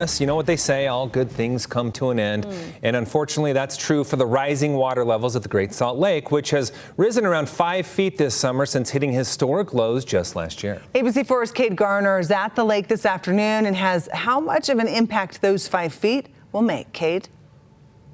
You know what they say, all good things come to an end. And unfortunately, that's true for the rising water levels at the Great Salt Lake, which has risen around 5 feet this summer since hitting historic lows just last year. ABC4's Kate Garner is at the lake this afternoon and has how much of an impact those 5 feet will make. Kate?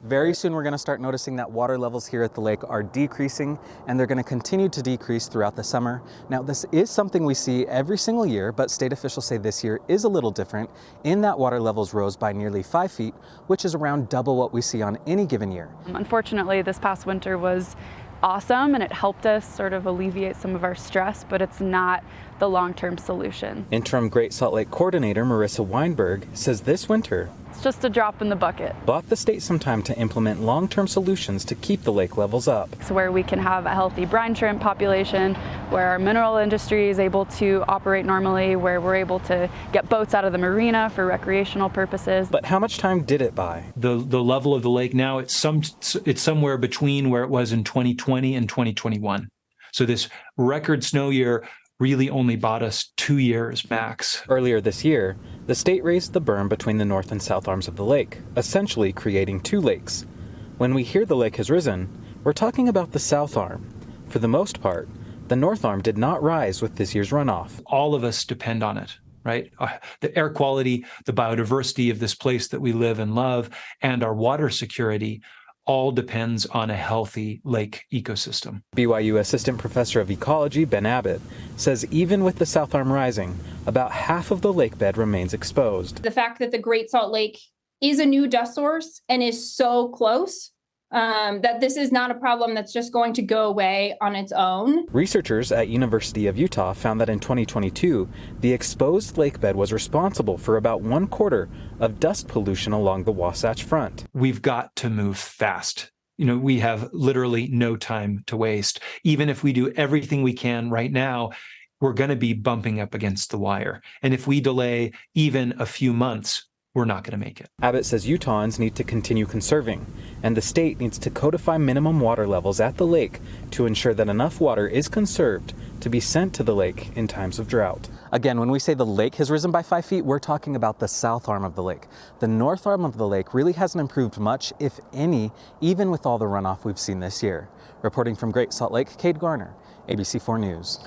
Very soon we're going to start noticing that water levels here at the lake are decreasing, and they're going to continue to decrease throughout the summer. Now, this is something we see every single year, but state officials say this year is a little different in that water levels rose by nearly 5 feet, which is around double what we see on any given year. Unfortunately, this past winter was awesome and it helped us sort of alleviate some of our stress, but it's not the long-term solution. Interim Great Salt Lake Coordinator Marissa Weinberg says this winter It's just a drop in the bucket. bought the state some time to implement long-term solutions to keep the lake levels up. So where we can have a healthy brine shrimp population, where our mineral industry is able to operate normally, where we're able to get boats out of the marina for recreational purposes. But how much time did it buy? The level of the lake now, it's somewhere between where it was in 2020 and 2021. So this record snow year really only bought us 2 years max. Earlier this year, the state raised the berm between the north and south arms of the lake, essentially creating 2 lakes. When we hear the lake has risen, we're talking about the south arm. For the most part, the north arm did not rise with this year's runoff. All of us depend on it, right? The air quality, the biodiversity of this place that we live and love, and our water security all depends on a healthy lake ecosystem. BYU Assistant Professor of Ecology Ben Abbott says even with the south arm rising, about half of the lake bed remains exposed. The fact that the Great Salt Lake is a new dust source and is so close that this is not a problem that's just going to go away on its own. Researchers at University of Utah found that in 2022, the exposed lake bed was responsible for about 1/4 of dust pollution along the Wasatch Front. We've got to move fast. You know, we have literally no time to waste. Even if we do everything we can right now, we're going to be bumping up against the wire. And if we delay even a few months, we're not going to make it. Abbott says Utahns need to continue conserving, and the state needs to codify minimum water levels at the lake to ensure that enough water is conserved to be sent to the lake in times of drought. Again, when we say the lake has risen by 5 feet, we're talking about the south arm of the lake. The north arm of the lake really hasn't improved much, if any, even with all the runoff we've seen this year. Reporting from Great Salt Lake, Kate Garner, ABC4 News.